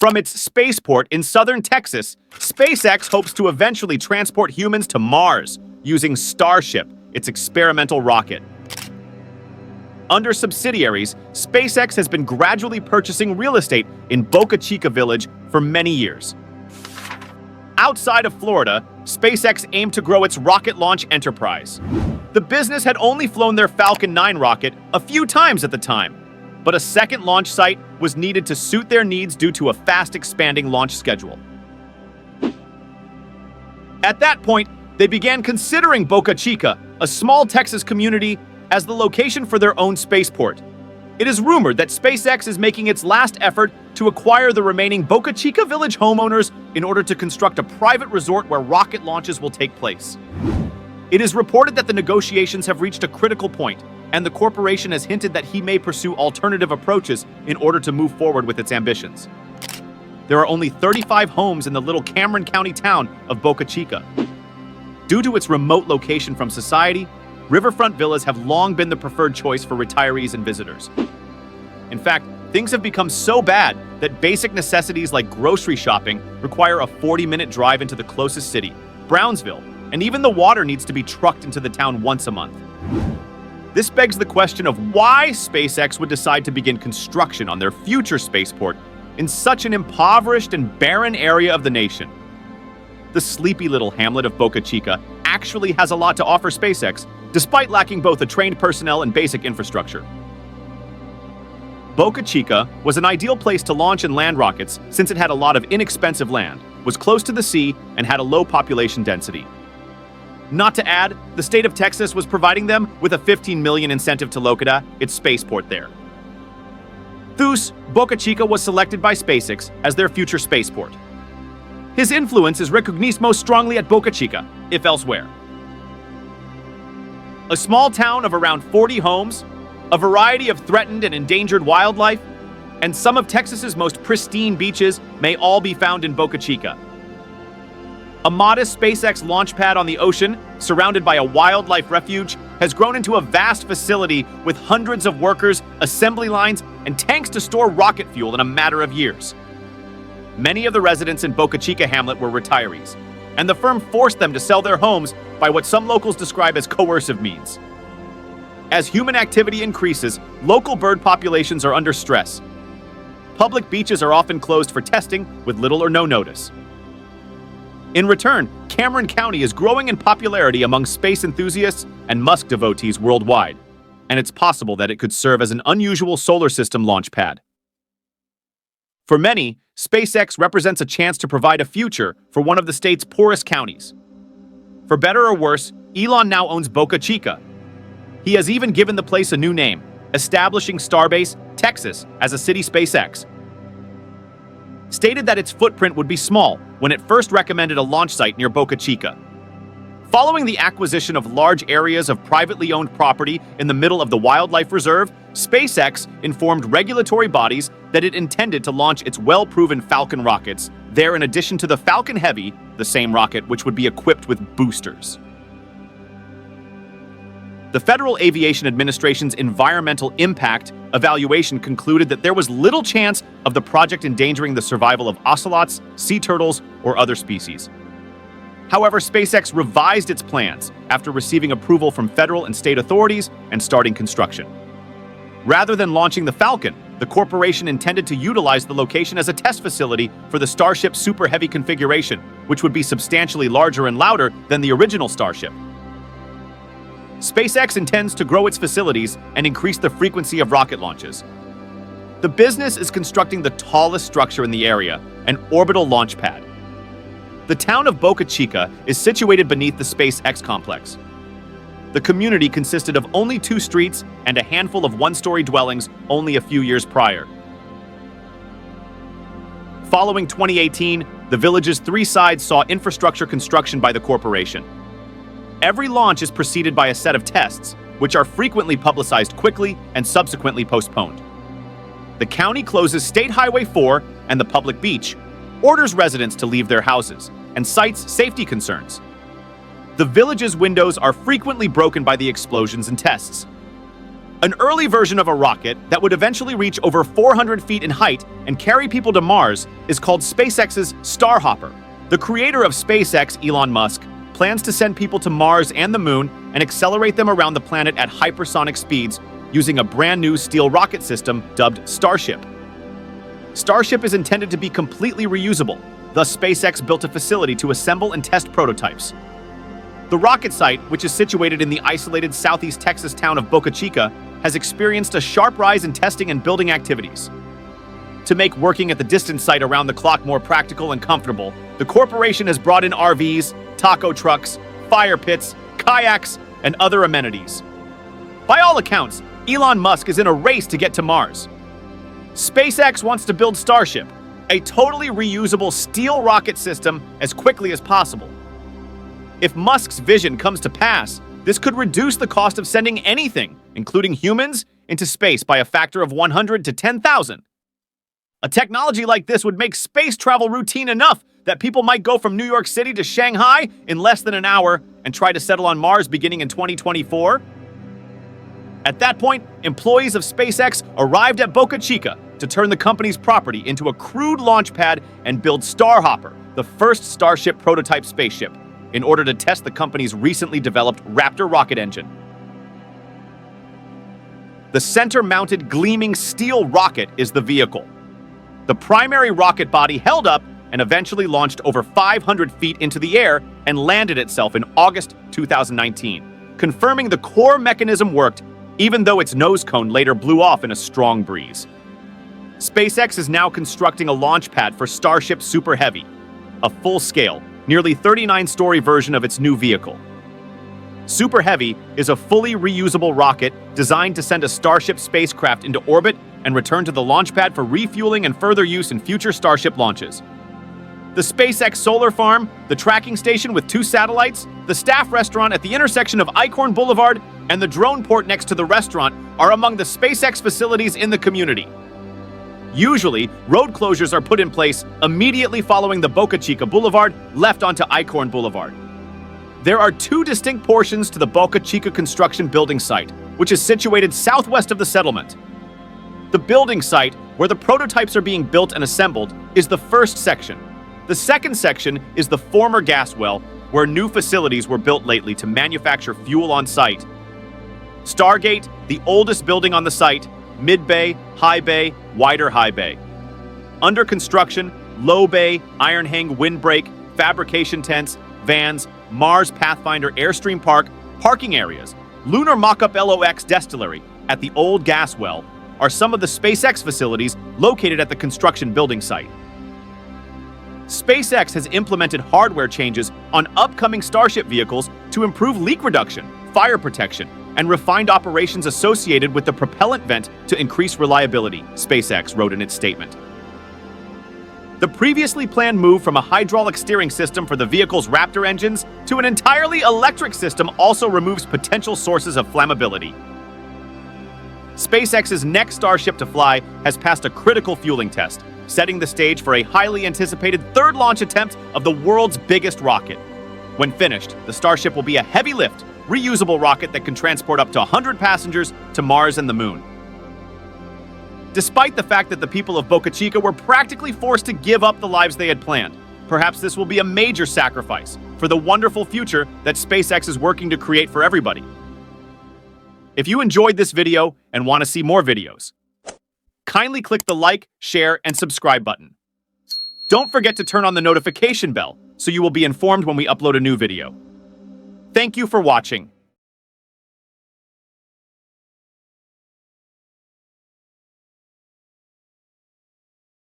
From its spaceport in southern Texas, SpaceX hopes to eventually transport humans to Mars using Starship, its experimental rocket. Under subsidiaries, SpaceX has been gradually purchasing real estate in Boca Chica Village for many years. Outside of Florida, SpaceX aimed to grow its rocket launch enterprise. The business had only flown their Falcon 9 rocket a few times at the time, but a second launch site was needed to suit their needs due to a fast-expanding launch schedule. At that point, they began considering Boca Chica, a small Texas community, as the location for their own spaceport. It is rumored that SpaceX is making its last effort to acquire the remaining Boca Chica Village homeowners in order to construct a private resort where rocket launches will take place. It is reported that the negotiations have reached a critical point, and the corporation has hinted that he may pursue alternative approaches in order to move forward with its ambitions. There are only 35 homes in the little Cameron County town of Boca Chica. Due to its remote location from society, riverfront villas have long been the preferred choice for retirees and visitors. In fact, things have become so bad that basic necessities like grocery shopping require a 40-minute drive into the closest city, Brownsville, and even the water needs to be trucked into the town once a month. This begs the question of why SpaceX would decide to begin construction on their future spaceport in such an impoverished and barren area of the nation. The sleepy little hamlet of Boca Chica actually has a lot to offer SpaceX, despite lacking both a trained personnel and basic infrastructure. Boca Chica was an ideal place to launch and land rockets since it had a lot of inexpensive land, was close to the sea, and had a low population density. Not to add, the state of Texas was providing them with a $15 million incentive to locate its spaceport there. Thus, Boca Chica was selected by SpaceX as their future spaceport. His influence is recognized most strongly at Boca Chica, if elsewhere. A small town of around 40 homes, a variety of threatened and endangered wildlife, and some of Texas's most pristine beaches may all be found in Boca Chica. A modest SpaceX launch pad on the ocean, surrounded by a wildlife refuge, has grown into a vast facility with hundreds of workers, assembly lines, and tanks to store rocket fuel in a matter of years. Many of the residents in Boca Chica hamlet were retirees, and the firm forced them to sell their homes by what some locals describe as coercive means. As human activity increases, local bird populations are under stress. Public beaches are often closed for testing with little or no notice. In return, Cameron County is growing in popularity among space enthusiasts and Musk devotees worldwide, and it's possible that it could serve as an unusual solar system launch pad. For many, SpaceX represents a chance to provide a future for one of the state's poorest counties. For better or worse, Elon now owns Boca Chica. He has even given the place a new name, establishing Starbase, Texas, as a city SpaceX. Stated that its footprint would be small when it first recommended a launch site near Boca Chica. Following the acquisition of large areas of privately owned property in the middle of the wildlife reserve, SpaceX informed regulatory bodies that it intended to launch its well-proven Falcon rockets there in addition to the Falcon Heavy, the same rocket which would be equipped with boosters. The Federal Aviation Administration's environmental impact evaluation concluded that there was little chance of the project endangering the survival of ocelots, sea turtles, or other species. However, SpaceX revised its plans after receiving approval from federal and state authorities and starting construction. Rather than launching the Falcon, the corporation intended to utilize the location as a test facility for the Starship Super Heavy configuration, which would be substantially larger and louder than the original Starship. SpaceX intends to grow its facilities and increase the frequency of rocket launches. The business is constructing the tallest structure in the area, an orbital launch pad. The town of Boca Chica is situated beneath the SpaceX complex. The community consisted of only 2 streets and a handful of one-story dwellings only a few years prior. Following 2018, the village's 3 sides saw infrastructure construction by the corporation. Every launch is preceded by a set of tests, which are frequently publicized quickly and subsequently postponed. The county closes State Highway 4 and the public beach, orders residents to leave their houses, and cites safety concerns. The village's windows are frequently broken by the explosions and tests. An early version of a rocket that would eventually reach over 400 feet in height and carry people to Mars is called SpaceX's Starhopper. The creator of SpaceX, Elon Musk, plans to send people to Mars and the Moon and accelerate them around the planet at hypersonic speeds using a brand new steel rocket system dubbed Starship. Starship is intended to be completely reusable, thus SpaceX built a facility to assemble and test prototypes. The rocket site, which is situated in the isolated southeast Texas town of Boca Chica, has experienced a sharp rise in testing and building activities. To make working at the distant site around the clock more practical and comfortable, the corporation has brought in RVs, taco trucks, fire pits, kayaks, and other amenities. By all accounts, Elon Musk is in a race to get to Mars. SpaceX wants to build Starship, a totally reusable steel rocket system, as quickly as possible. If Musk's vision comes to pass, this could reduce the cost of sending anything, including humans, into space by a factor of 100 to 10,000. A technology like this would make space travel routine enough that people might go from New York City to Shanghai in less than an hour and try to settle on Mars beginning in 2024. At that point, employees of SpaceX arrived at Boca Chica to turn the company's property into a crude launch pad and build Starhopper, the first Starship prototype spaceship, in order to test the company's recently developed Raptor rocket engine. The center-mounted gleaming steel rocket is the vehicle. The primary rocket body held up and eventually launched over 500 feet into the air and landed itself in August 2019, confirming the core mechanism worked even though its nose cone later blew off in a strong breeze. SpaceX is now constructing a launch pad for Starship Super Heavy, a full-scale, nearly 39-story version of its new vehicle. Super Heavy is a fully reusable rocket designed to send a Starship spacecraft into orbit and return to the launch pad for refueling and further use in future Starship launches. The SpaceX solar farm, the tracking station with 2 satellites, the staff restaurant at the intersection of Eichhorn Boulevard, and the drone port next to the restaurant are among the SpaceX facilities in the community. Usually, road closures are put in place immediately following the Boca Chica Boulevard left onto Eichhorn Boulevard. There are 2 distinct portions to the Boca Chica construction building site, which is situated southwest of the settlement. The building site, where the prototypes are being built and assembled, is the first section. The second section is the former gas well, where new facilities were built lately to manufacture fuel on site. Stargate, the oldest building on the site, mid-bay, high bay, wider high bay. Under construction, low bay, iron hang windbreak, fabrication tents, vans, Mars Pathfinder Airstream Park, parking areas, Lunar Mock-up LOX distillery at the old gas well are some of the SpaceX facilities located at the construction building site. SpaceX has implemented hardware changes on upcoming Starship vehicles to improve leak reduction, fire protection, and refined operations associated with the propellant vent to increase reliability, SpaceX wrote in its statement. The previously planned move from a hydraulic steering system for the vehicle's Raptor engines to an entirely electric system also removes potential sources of flammability. SpaceX's next Starship to fly has passed a critical fueling test, setting the stage for a highly anticipated third launch attempt of the world's biggest rocket. When finished, the Starship will be a heavy-lift, reusable rocket that can transport up to 100 passengers to Mars and the Moon. Despite the fact that the people of Boca Chica were practically forced to give up the lives they had planned, perhaps this will be a major sacrifice for the wonderful future that SpaceX is working to create for everybody. If you enjoyed this video and want to see more videos, kindly click the like, share, and subscribe button. Don't forget to turn on the notification bell so you will be informed when we upload a new video. Thank you for watching.